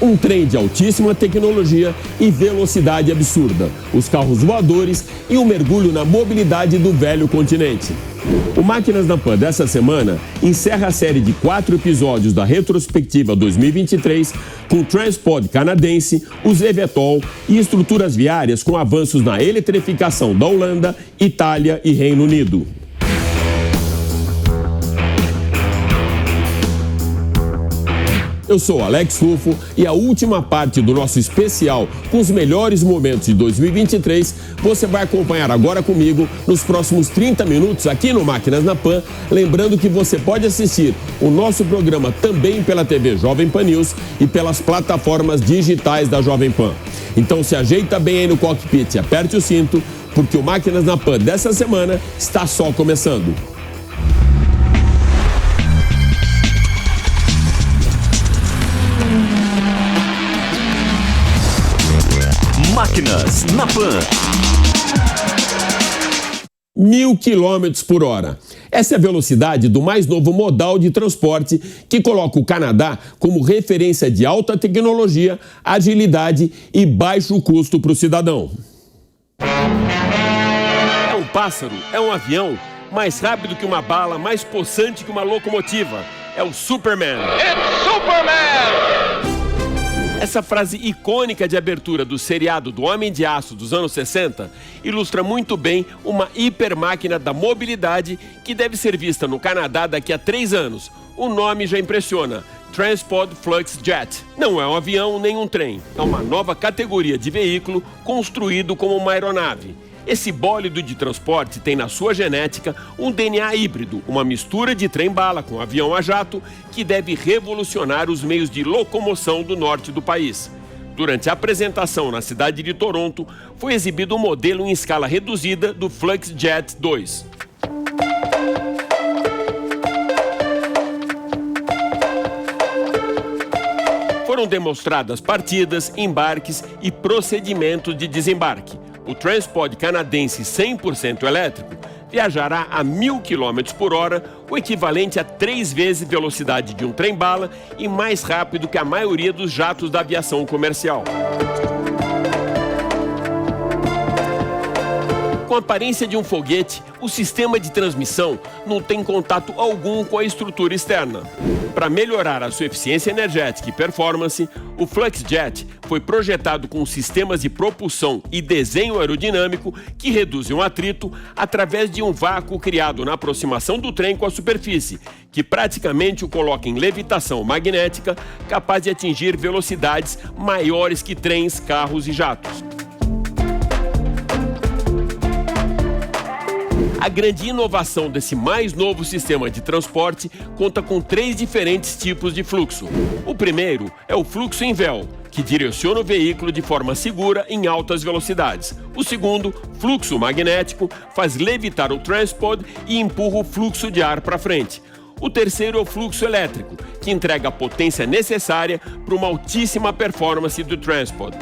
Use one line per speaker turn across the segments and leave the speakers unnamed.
Um trem de altíssima tecnologia e velocidade absurda, os carros voadores e um mergulho na mobilidade do velho continente. O Máquinas na Pan dessa semana encerra a série de 4 episódios da retrospectiva 2023 com o Transpod canadense, os eVTOL e estruturas viárias com avanços na eletrificação da Holanda, Itália e Reino Unido. Eu sou Alex Rufo e a última parte do nosso especial com os melhores momentos de 2023 você vai acompanhar agora comigo nos próximos 30 minutos aqui no Máquinas na Pan. Lembrando que você pode assistir o nosso programa também pela TV Jovem Pan News e pelas plataformas digitais da Jovem Pan. Então se ajeita bem aí no cockpit e aperte o cinto, porque o Máquinas na Pan dessa semana está só começando.
Máquinas na Pan.
1.000 km por hora. Essa é a velocidade do mais novo modal de transporte que coloca o Canadá como referência de alta tecnologia, agilidade e baixo custo para o cidadão. É um pássaro, é um avião, mais rápido que uma bala, mais possante que uma locomotiva. É o Superman.
It's Superman!
Essa frase icônica de abertura do seriado do Homem de Aço dos anos 60 ilustra muito bem uma hipermáquina da mobilidade que deve ser vista no Canadá daqui a 3 anos. O nome já impressiona. Transpod Flux Jet. Não é um avião nem um trem. É uma nova categoria de veículo construído como uma aeronave. Esse bólido de transporte tem na sua genética um DNA híbrido, uma mistura de trem-bala com avião a jato, que deve revolucionar os meios de locomoção do norte do país. Durante a apresentação na cidade de Toronto, foi exibido um modelo em escala reduzida do Flux Jet 2. Foram demonstradas partidas, embarques e procedimentos de desembarque. O Transpod canadense 100% elétrico viajará a 1.000 km por hora, o equivalente a 3 vezes a velocidade de um trem-bala e mais rápido que a maioria dos jatos da aviação comercial. Com a aparência de um foguete, o sistema de transmissão não tem contato algum com a estrutura externa. Para melhorar a sua eficiência energética e performance, o FluxJet foi projetado com sistemas de propulsão e desenho aerodinâmico que reduzem o atrito através de um vácuo criado na aproximação do trem com a superfície, que praticamente o coloca em levitação magnética, capaz de atingir velocidades maiores que trens, carros e jatos. A grande inovação desse mais novo sistema de transporte conta com 3 diferentes tipos de fluxo. O primeiro é o fluxo em véu, que direciona o veículo de forma segura em altas velocidades. O segundo, fluxo magnético, faz levitar o Transpod e empurra o fluxo de ar para frente. O terceiro é o fluxo elétrico, que entrega a potência necessária para uma altíssima performance do Transpod.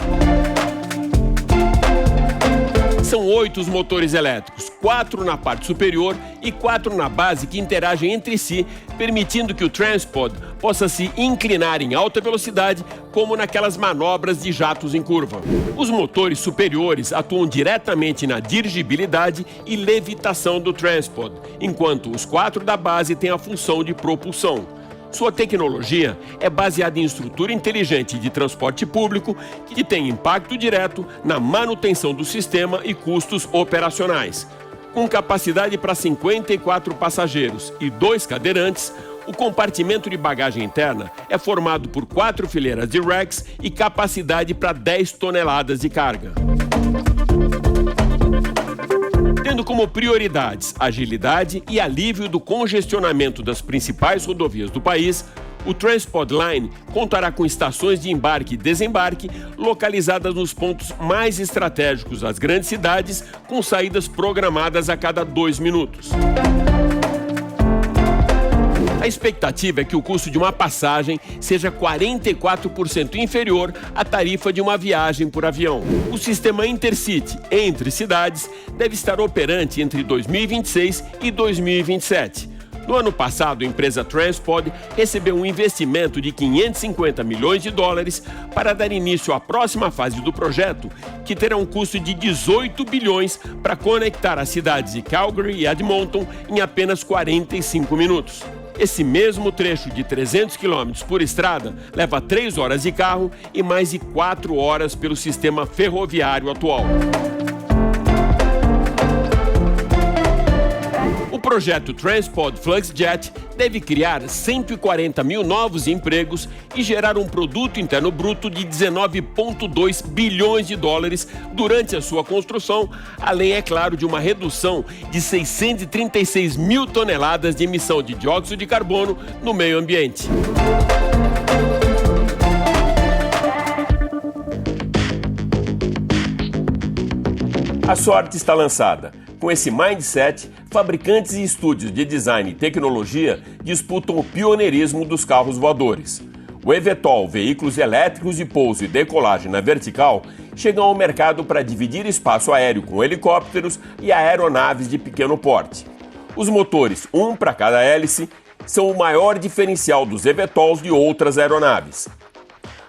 São 8 os motores elétricos, 4 na parte superior e 4 na base que interagem entre si, permitindo que o Transpod possa se inclinar em alta velocidade, como naquelas manobras de jatos em curva. Os motores superiores atuam diretamente na dirigibilidade e levitação do Transpod, enquanto os 4 da base têm a função de propulsão. Sua tecnologia é baseada em estrutura inteligente de transporte público que tem impacto direto na manutenção do sistema e custos operacionais. Com capacidade para 54 passageiros e 2 cadeirantes, o compartimento de bagagem interna é formado por 4 fileiras de racks e capacidade para 10 toneladas de carga. Tendo como prioridades agilidade e alívio do congestionamento das principais rodovias do país, o Transpod Line contará com estações de embarque e desembarque localizadas nos pontos mais estratégicos das grandes cidades, com saídas programadas a cada 2 minutos. A expectativa é que o custo de uma passagem seja 44% inferior à tarifa de uma viagem por avião. O sistema Intercity entre cidades deve estar operante entre 2026 e 2027. No ano passado, a empresa Transpod recebeu um investimento de $550 milhões para dar início à próxima fase do projeto, que terá um custo de 18 bilhões para conectar as cidades de Calgary e Edmonton em apenas 45 minutos. Esse mesmo trecho de 300 km por estrada leva 3 horas de carro e mais de 4 horas pelo sistema ferroviário atual. O projeto Transpod FluxJet deve criar 140 mil novos empregos e gerar um produto interno bruto de 19,2 bilhões de dólares durante a sua construção, além, é claro, de uma redução de 636 mil toneladas de emissão de dióxido de carbono no meio ambiente. A sorte está lançada. Com esse mindset, fabricantes e estúdios de design e tecnologia disputam o pioneirismo dos carros voadores. O eVTOL, veículos elétricos de pouso e decolagem na vertical, chegam ao mercado para dividir espaço aéreo com helicópteros e aeronaves de pequeno porte. Os motores, um para cada hélice, são o maior diferencial dos eVTOLs de outras aeronaves.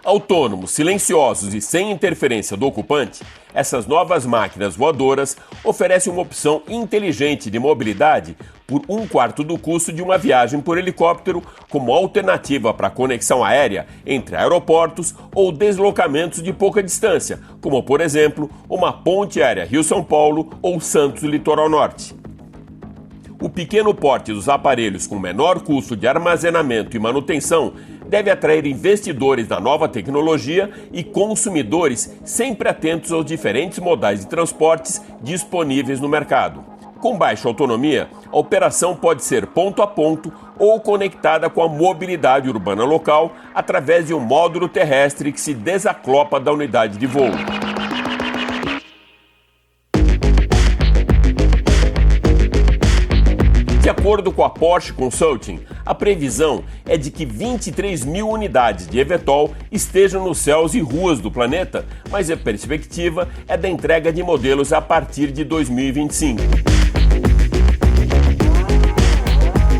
Autônomos, silenciosos e sem interferência do ocupante, essas novas máquinas voadoras oferecem uma opção inteligente de mobilidade por 1/4 do custo de uma viagem por helicóptero, como alternativa para conexão aérea entre aeroportos ou deslocamentos de pouca distância, como, por exemplo, uma ponte aérea Rio-São Paulo ou Santos-Litoral Norte. O pequeno porte dos aparelhos com menor custo de armazenamento e manutenção deve atrair investidores na nova tecnologia e consumidores sempre atentos aos diferentes modais de transportes disponíveis no mercado. Com baixa autonomia, a operação pode ser ponto a ponto ou conectada com a mobilidade urbana local através de um módulo terrestre que se desacopla da unidade de voo. De acordo com a Porsche Consulting, a previsão é de que 23 mil unidades de eVTOL estejam nos céus e ruas do planeta, mas a perspectiva é da entrega de modelos a partir de 2025.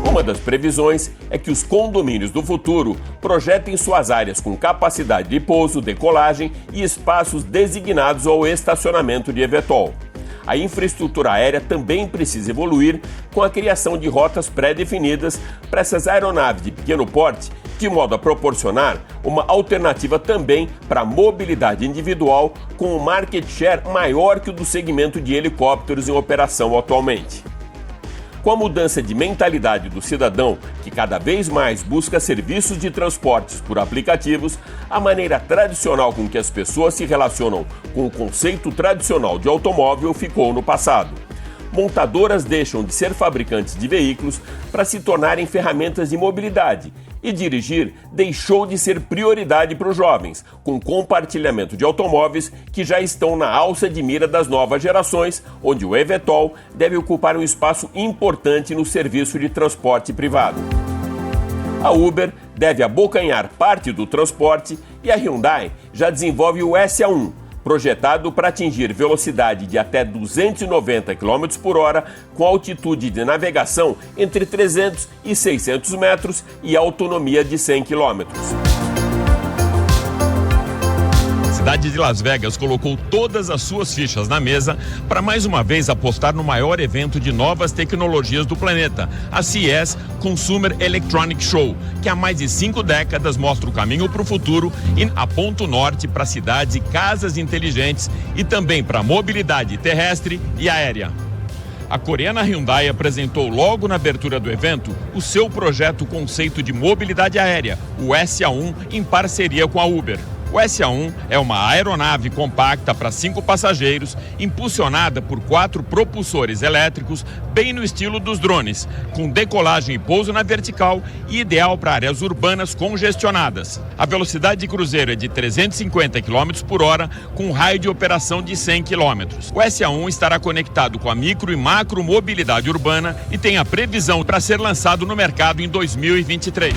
Uma das previsões é que os condomínios do futuro projetem suas áreas com capacidade de pouso, decolagem e espaços designados ao estacionamento de eVTOL. A infraestrutura aérea também precisa evoluir com a criação de rotas pré-definidas para essas aeronaves de pequeno porte, de modo a proporcionar uma alternativa também para a mobilidade individual com um market share maior que o do segmento de helicópteros em operação atualmente. Com a mudança de mentalidade do cidadão, que cada vez mais busca serviços de transportes por aplicativos, a maneira tradicional com que as pessoas se relacionam com o conceito tradicional de automóvel ficou no passado. Montadoras deixam de ser fabricantes de veículos para se tornarem ferramentas de mobilidade, e dirigir deixou de ser prioridade para os jovens, com compartilhamento de automóveis que já estão na alça de mira das novas gerações, onde o eVTOL deve ocupar um espaço importante no serviço de transporte privado. A Uber deve abocanhar parte do transporte e a Hyundai já desenvolve o SA1, projetado para atingir velocidade de até 290 km por hora, com altitude de navegação entre 300 e 600 metros e autonomia de 100 km. A cidade de Las Vegas colocou todas as suas fichas na mesa para mais uma vez apostar no maior evento de novas tecnologias do planeta, a CES Consumer Electronics Show, que há mais de 5 décadas mostra o caminho para o futuro e aponta o norte para cidades e casas inteligentes e também para a mobilidade terrestre e aérea. A coreana Hyundai apresentou logo na abertura do evento o seu projeto conceito de mobilidade aérea, o SA1, em parceria com a Uber. O SA1 é uma aeronave compacta para 5 passageiros, impulsionada por 4 propulsores elétricos, bem no estilo dos drones, com decolagem e pouso na vertical e ideal para áreas urbanas congestionadas. A velocidade de cruzeiro é de 350 km por hora, com raio de operação de 100 km. O SA1 estará conectado com a micro e macro mobilidade urbana e tem a previsão para ser lançado no mercado em 2023.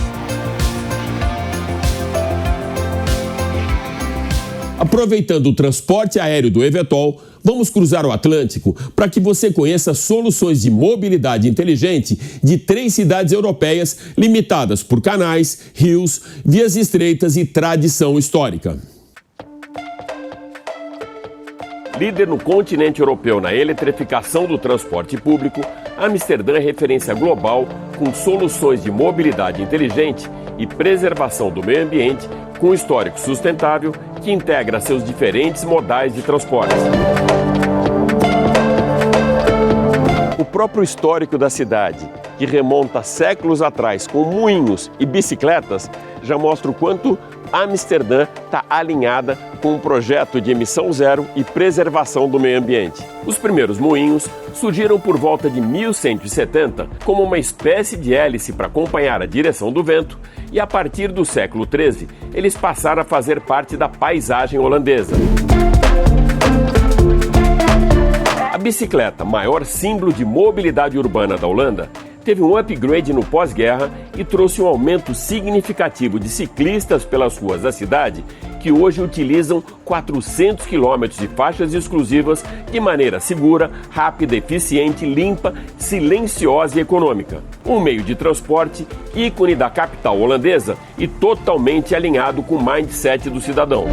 Aproveitando o transporte aéreo do eVTOL, vamos cruzar o Atlântico para que você conheça soluções de mobilidade inteligente de 3 cidades europeias limitadas por canais, rios, vias estreitas e tradição histórica. Líder no continente europeu na eletrificação do transporte público, Amsterdã é referência global com soluções de mobilidade inteligente e preservação do meio ambiente com um histórico sustentável que integra seus diferentes modais de transporte. O próprio histórico da cidade, que remonta séculos atrás com moinhos e bicicletas, já mostra o quanto Amsterdã está alinhada com um projeto de emissão zero e preservação do meio ambiente. Os primeiros moinhos surgiram por volta de 1170 como uma espécie de hélice para acompanhar a direção do vento e a partir do século XIII eles passaram a fazer parte da paisagem holandesa. A bicicleta, maior símbolo de mobilidade urbana da Holanda, teve um upgrade no pós-guerra e trouxe um aumento significativo de ciclistas pelas ruas da cidade, que hoje utilizam 400 quilômetros de faixas exclusivas de maneira segura, rápida, eficiente, limpa, silenciosa e econômica. Um meio de transporte ícone da capital holandesa e totalmente alinhado com o mindset do cidadão.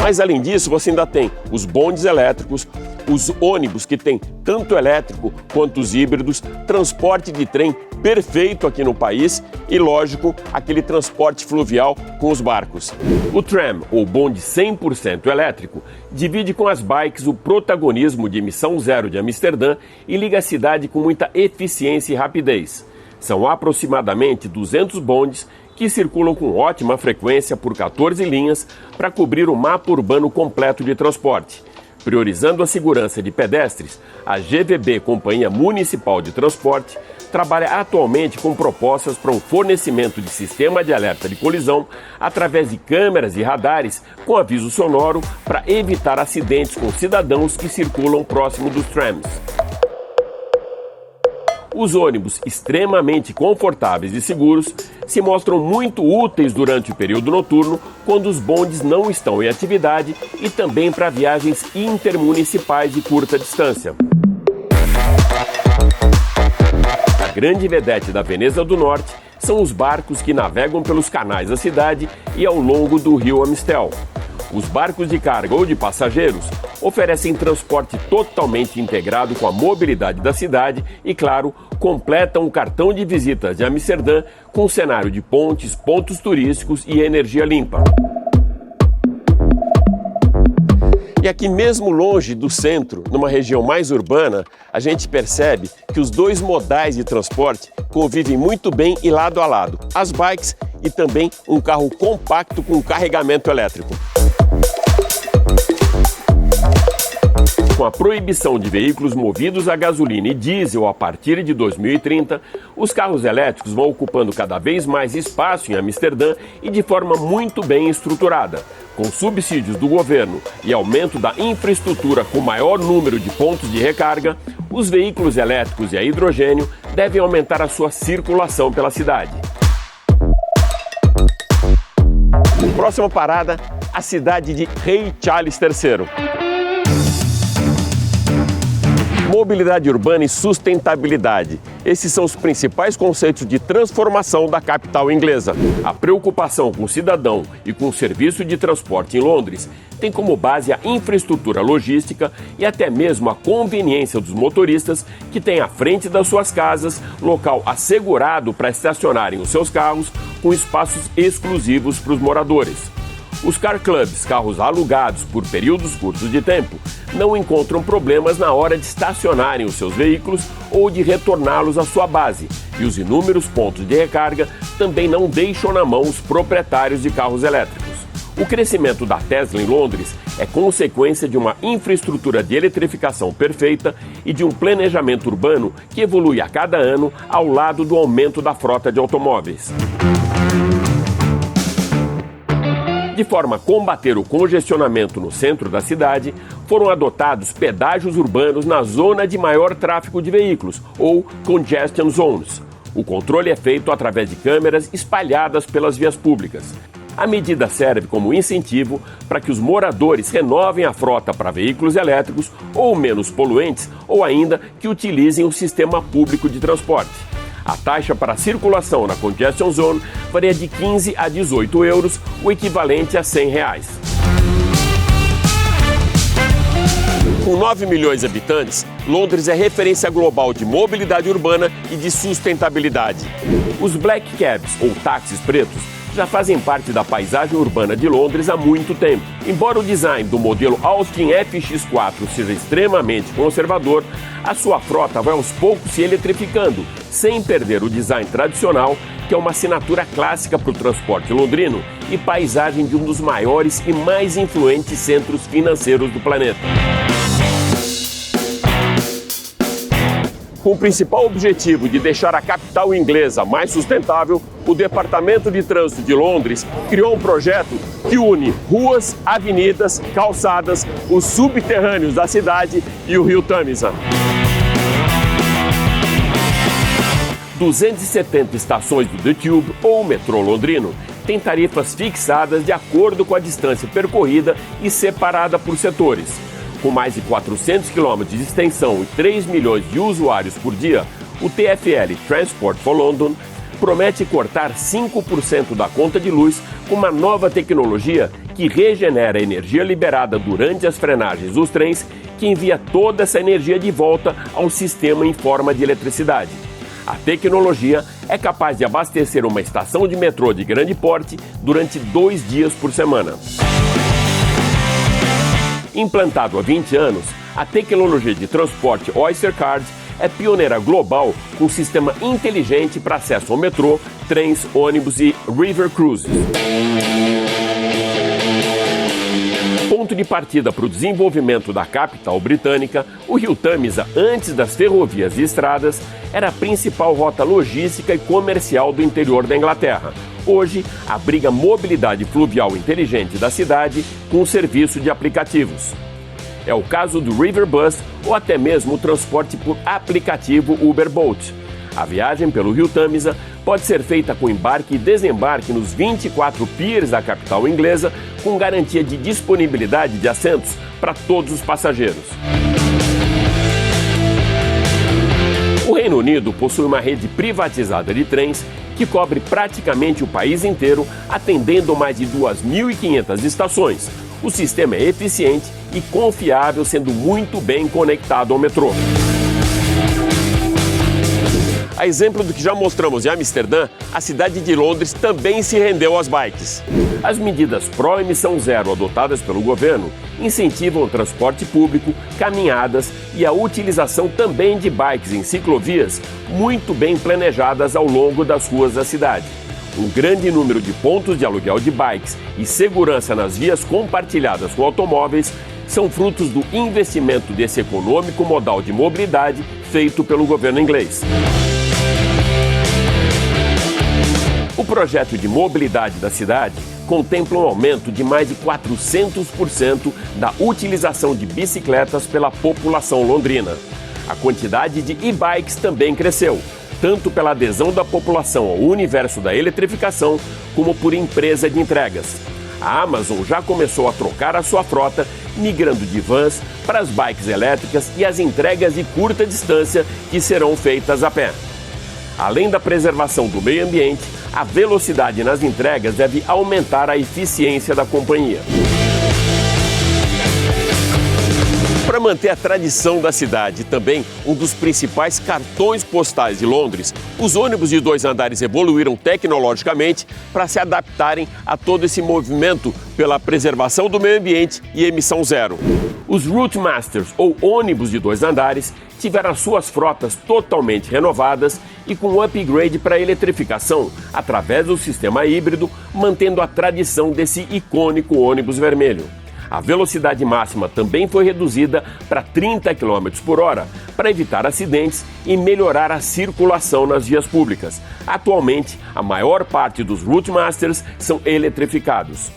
Mas além disso, você ainda tem os bondes elétricos, os ônibus que tem tanto elétrico quanto os híbridos, transporte de trem perfeito aqui no país e, lógico, aquele transporte fluvial com os barcos. O tram, ou bonde 100% elétrico, divide com as bikes o protagonismo de emissão zero de Amsterdã e liga a cidade com muita eficiência e rapidez. São aproximadamente 200 bondes que circulam com ótima frequência por 14 linhas para cobrir o mapa urbano completo de transporte. Priorizando a segurança de pedestres, a GVB, Companhia Municipal de Transporte, trabalha atualmente com propostas para um fornecimento de sistema de alerta de colisão através de câmeras e radares com aviso sonoro para evitar acidentes com cidadãos que circulam próximo dos trams. Os ônibus, extremamente confortáveis e seguros, se mostram muito úteis durante o período noturno, quando os bondes não estão em atividade e também para viagens intermunicipais de curta distância. A grande vedete da Veneza do Norte são os barcos que navegam pelos canais da cidade e ao longo do rio Amstel. Os barcos de carga ou de passageiros oferecem transporte totalmente integrado com a mobilidade da cidade e, claro, completam o cartão de visitas de Amsterdã com um cenário de pontes, pontos turísticos e energia limpa. E aqui mesmo longe do centro, numa região mais urbana, a gente percebe que os dois modais de transporte convivem muito bem e lado a lado, as bikes e também um carro compacto com carregamento elétrico. Com a proibição de veículos movidos a gasolina e diesel a partir de 2030, os carros elétricos vão ocupando cada vez mais espaço em Amsterdã e de forma muito bem estruturada. Com subsídios do governo e aumento da infraestrutura com maior número de pontos de recarga, os veículos elétricos e a hidrogênio devem aumentar a sua circulação pela cidade. Próxima parada, a cidade de Rei Charles III. Mobilidade urbana e sustentabilidade. Esses são os principais conceitos de transformação da capital inglesa. A preocupação com o cidadão e com o serviço de transporte em Londres tem como base a infraestrutura logística e até mesmo a conveniência dos motoristas que têm à frente das suas casas local assegurado para estacionarem os seus carros com espaços exclusivos para os moradores. Os car clubs, carros alugados por períodos curtos de tempo, não encontram problemas na hora de estacionarem os seus veículos ou de retorná-los à sua base. E os inúmeros pontos de recarga também não deixam na mão os proprietários de carros elétricos. O crescimento da Tesla em Londres é consequência de uma infraestrutura de eletrificação perfeita e de um planejamento urbano que evolui a cada ano ao lado do aumento da frota de automóveis. De forma a combater o congestionamento no centro da cidade, foram adotados pedágios urbanos na zona de maior tráfego de veículos, ou congestion zones. O controle é feito através de câmeras espalhadas pelas vias públicas. A medida serve como incentivo para que os moradores renovem a frota para veículos elétricos ou menos poluentes, ou ainda que utilizem o sistema público de transporte. A taxa para circulação na Congestion Zone varia de 15 a 18 euros, o equivalente a R$100. Com 9 milhões de habitantes, Londres é referência global de mobilidade urbana e de sustentabilidade. Os black cabs, ou táxis pretos, já fazem parte da paisagem urbana de Londres há muito tempo. Embora o design do modelo Austin FX4 seja extremamente conservador, a sua frota vai aos poucos se eletrificando, sem perder o design tradicional, que é uma assinatura clássica para o transporte londrino e paisagem de um dos maiores e mais influentes centros financeiros do planeta. Com o principal objetivo de deixar a capital inglesa mais sustentável, o Departamento de Trânsito de Londres criou um projeto que une ruas, avenidas, calçadas, os subterrâneos da cidade e o rio Tâmisa. 270 estações do The Tube, ou metrô londrino, têm tarifas fixadas de acordo com a distância percorrida e separada por setores. Com mais de 400 quilômetros de extensão e 3 milhões de usuários por dia, o TfL Transport for London promete cortar 5% da conta de luz com uma nova tecnologia que regenera a energia liberada durante as frenagens dos trens, que envia toda essa energia de volta ao sistema em forma de eletricidade. A tecnologia é capaz de abastecer uma estação de metrô de grande porte durante 2 dias por semana. Implantado há 20 anos, a tecnologia de transporte Oyster Card é pioneira global com um sistema inteligente para acesso ao metrô, trens, ônibus e river cruises. Ponto de partida para o desenvolvimento da capital britânica, o rio Tâmisa, antes das ferrovias e estradas, era a principal rota logística e comercial do interior da Inglaterra. Hoje, abriga mobilidade fluvial inteligente da cidade com o serviço de aplicativos. É o caso do River Bus ou até mesmo o transporte por aplicativo Uber Boat. A viagem pelo rio Tâmisa pode ser feita com embarque e desembarque nos 24 piers da capital inglesa, com garantia de disponibilidade de assentos para todos os passageiros. O Reino Unido possui uma rede privatizada de trens que cobre praticamente o país inteiro, atendendo mais de 2.500 estações. O sistema é eficiente e confiável, sendo muito bem conectado ao metrô. A exemplo do que já mostramos em Amsterdã, a cidade de Londres também se rendeu às bikes. As medidas pró-emissão zero adotadas pelo governo incentivam o transporte público, caminhadas e a utilização também de bikes em ciclovias muito bem planejadas ao longo das ruas da cidade. Um grande número de pontos de aluguel de bikes e segurança nas vias compartilhadas com automóveis são frutos do investimento desse econômico modal de mobilidade feito pelo governo inglês. O projeto de mobilidade da cidade contempla um aumento de mais de 400% da utilização de bicicletas pela população londrina. A quantidade de e-bikes também cresceu, tanto pela adesão da população ao universo da eletrificação, como por empresa de entregas. A Amazon já começou a trocar a sua frota, migrando de vans para as bikes elétricas e as entregas de curta distância, que serão feitas a pé. Além da preservação do meio ambiente, a velocidade nas entregas deve aumentar a eficiência da companhia. Para manter a tradição da cidade e também um dos principais cartões postais de Londres, os ônibus de 2 andares evoluíram tecnologicamente para se adaptarem a todo esse movimento pela preservação do meio ambiente e emissão zero. Os Routemasters, ou ônibus de 2 andares, tiveram suas frotas totalmente renovadas e com um upgrade para eletrificação através do sistema híbrido, mantendo a tradição desse icônico ônibus vermelho. A velocidade máxima também foi reduzida para 30 km por hora, para evitar acidentes e melhorar a circulação nas vias públicas. Atualmente, a maior parte dos Routemasters são eletrificados.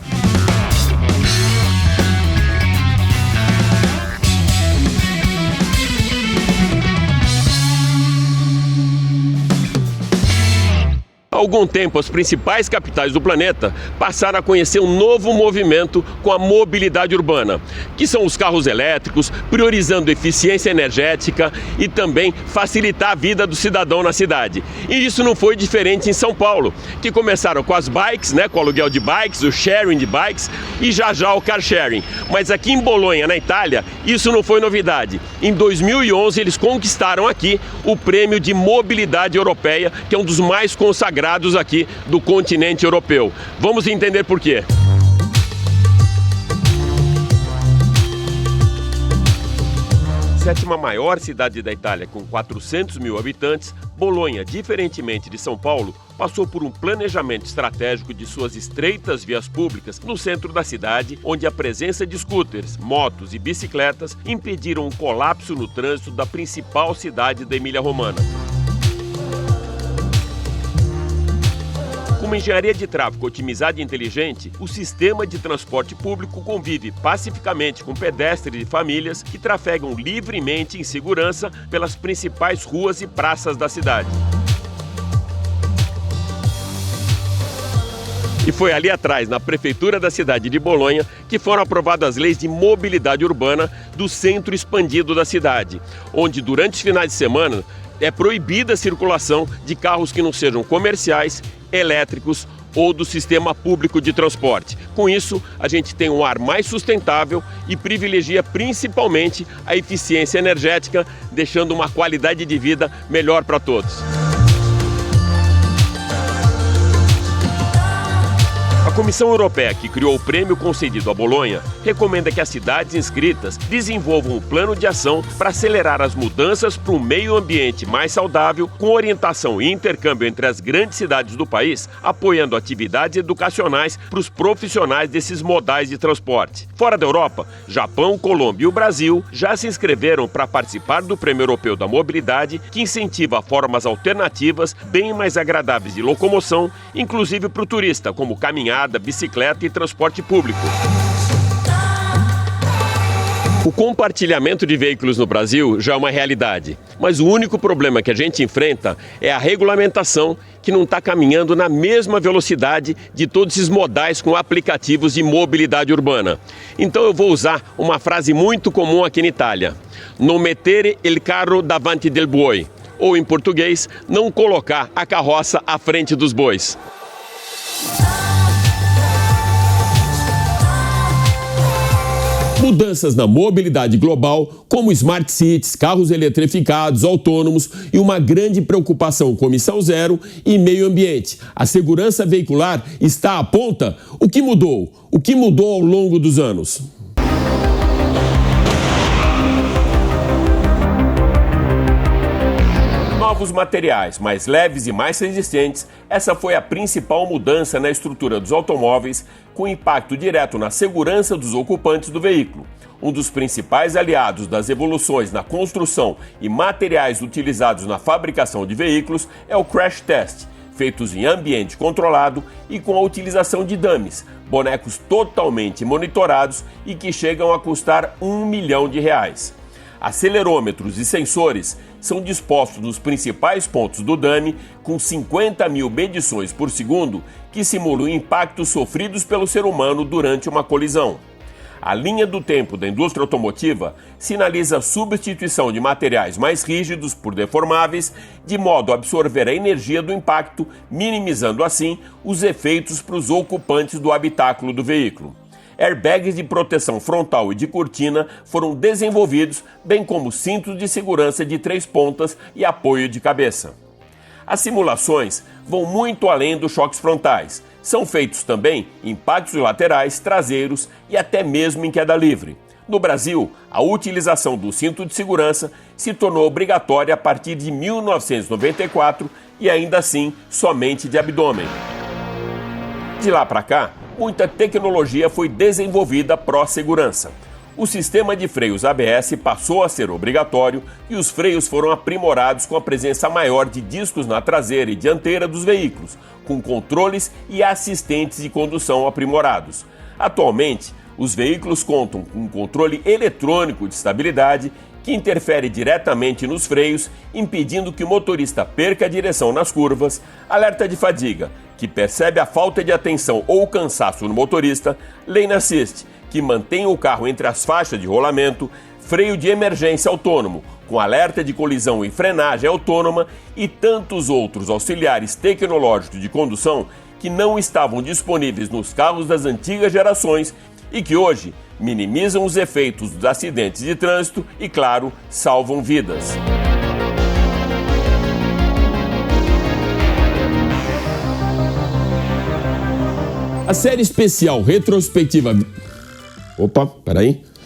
A algum tempo, as principais capitais do planeta passaram a conhecer um novo movimento com a mobilidade urbana, que são os carros elétricos, priorizando eficiência energética e também facilitar a vida do cidadão na cidade. E isso não foi diferente em São Paulo, que começaram com as bikes, com o aluguel de bikes, o sharing de bikes e já o car sharing. Mas aqui em Bolonha, na Itália, isso não foi novidade. Em 2011, eles conquistaram aqui o Prêmio de Mobilidade Europeia, que é um dos mais consagrados aqui do continente europeu. Vamos entender por quê. Sétima maior cidade da Itália, com 400 mil habitantes, Bolonha, diferentemente de São Paulo, passou por um planejamento estratégico de suas estreitas vias públicas no centro da cidade, onde a presença de scooters, motos e bicicletas impediram um colapso no trânsito da principal cidade da Emília-Romana. Com uma engenharia de tráfego otimizada e inteligente, o sistema de transporte público convive pacificamente com pedestres e famílias que trafegam livremente em segurança pelas principais ruas e praças da cidade. E foi ali atrás, na prefeitura da cidade de Bolonha, que foram aprovadas as leis de mobilidade urbana do centro expandido da cidade, onde durante os finais de semana é proibida a circulação de carros que não sejam comerciais, elétricos ou do sistema público de transporte. Com isso, a gente tem um ar mais sustentável e privilegia principalmente a eficiência energética, deixando uma qualidade de vida melhor para todos. A Comissão Europeia, que criou o prêmio concedido a Bolonha, recomenda que as cidades inscritas desenvolvam um plano de ação para acelerar as mudanças para um meio ambiente mais saudável, com orientação e intercâmbio entre as grandes cidades do país, apoiando atividades educacionais para os profissionais desses modais de transporte. Fora da Europa, Japão, Colômbia e o Brasil já se inscreveram para participar do Prêmio Europeu da Mobilidade, que incentiva formas alternativas bem mais agradáveis de locomoção, inclusive para o turista, como caminhada, bicicleta e transporte público. O compartilhamento de veículos no Brasil já é uma realidade, mas o único problema que a gente enfrenta é a regulamentação, que não está caminhando na mesma velocidade de todos esses modais com aplicativos de mobilidade urbana. Então eu vou usar uma frase muito comum aqui na Itália: non mettere il carro davanti del buoi, ou em português, não colocar a carroça à frente dos bois. Mudanças na mobilidade global, como smart cities, carros eletrificados, autônomos e uma grande preocupação com emissão zero e meio ambiente. A segurança veicular está à ponta? O que mudou? O que mudou ao longo dos anos? Novos materiais, mais leves e mais resistentes, essa foi a principal mudança na estrutura dos automóveis, com impacto direto na segurança dos ocupantes do veículo. Um dos principais aliados das evoluções na construção e materiais utilizados na fabricação de veículos é o crash test, feitos em ambiente controlado e com a utilização de dummies, bonecos totalmente monitorados e que chegam a custar R$1 milhão. Acelerômetros e sensores são dispostos nos principais pontos do dummy, com 50 mil medições por segundo, que simulam impactos sofridos pelo ser humano durante uma colisão. A linha do tempo da indústria automotiva sinaliza a substituição de materiais mais rígidos por deformáveis, de modo a absorver a energia do impacto, minimizando assim os efeitos para os ocupantes do habitáculo do veículo. Airbags de proteção frontal e de cortina foram desenvolvidos, bem como cintos de segurança de 3 pontas e apoio de cabeça. As simulações vão muito além dos choques frontais. São feitos também impactos laterais, traseiros e até mesmo em queda livre. No Brasil, a utilização do cinto de segurança se tornou obrigatória a partir de 1994 e ainda assim somente de abdômen. De lá para cá, muita tecnologia foi desenvolvida pró-segurança. O sistema de freios ABS passou a ser obrigatório e os freios foram aprimorados com a presença maior de discos na traseira e dianteira dos veículos, com controles e assistentes de condução aprimorados. Atualmente, os veículos contam com um controle eletrônico de estabilidade que interfere diretamente nos freios, impedindo que o motorista perca a direção nas curvas, alerta de fadiga, que percebe a falta de atenção ou cansaço no motorista, lane assist, que mantém o carro entre as faixas de rolamento, freio de emergência autônomo, com alerta de colisão e frenagem autônoma e tantos outros auxiliares tecnológicos de condução que não estavam disponíveis nos carros das antigas gerações e que hoje minimizam os efeitos dos acidentes de trânsito e, claro, salvam vidas. A série especial retrospectiva...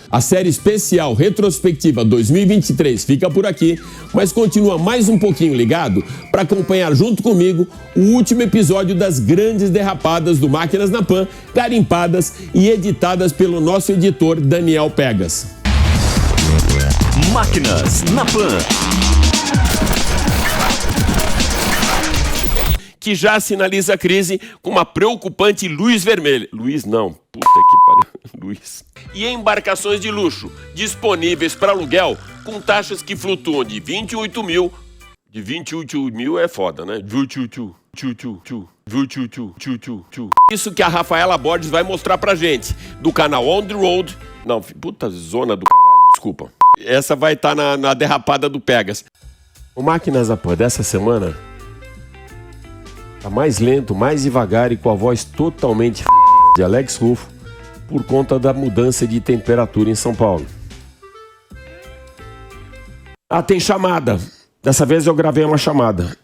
A série especial retrospectiva 2023 fica por aqui, mas continua mais um pouquinho ligado para acompanhar junto comigo o último episódio das grandes derrapadas do Máquinas na Pan, garimpadas e editadas pelo nosso editor Daniel Pegas.
Máquinas na Pan.
Que já sinaliza a crise com uma preocupante luz vermelha. Luz não, puta que pariu. Luz. E embarcações de luxo, disponíveis para aluguel, com taxas que flutuam de 28 mil... De 28 mil é foda, né? 28. Isso que a Rafaela Borges vai mostrar pra gente, do canal On The Road. Não, puta zona do caralho, desculpa. Essa vai estar na derrapada do Pegas. O Máquinas na Pan dessa semana... tá mais lento, mais devagar e com a voz totalmente de Alex Rufo por conta da mudança de temperatura em São Paulo. Tem chamada. Dessa vez eu gravei uma chamada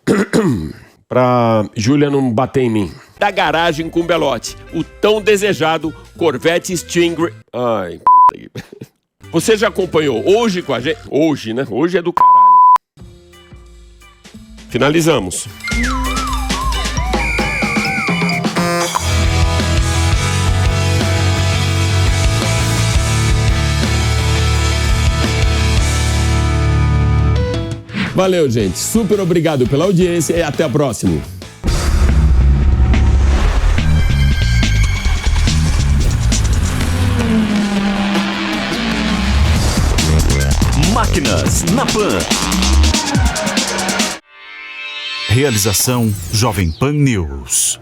pra Júlia não bater em mim. Da garagem com Belote, o tão desejado Corvette Stingray. Ai, puta que... Você já acompanhou hoje com a gente? Hoje, né? Hoje é do caralho. Finalizamos. Valeu, gente. Super obrigado pela audiência e até a próxima.
Máquinas na Pan. Realização Jovem Pan News.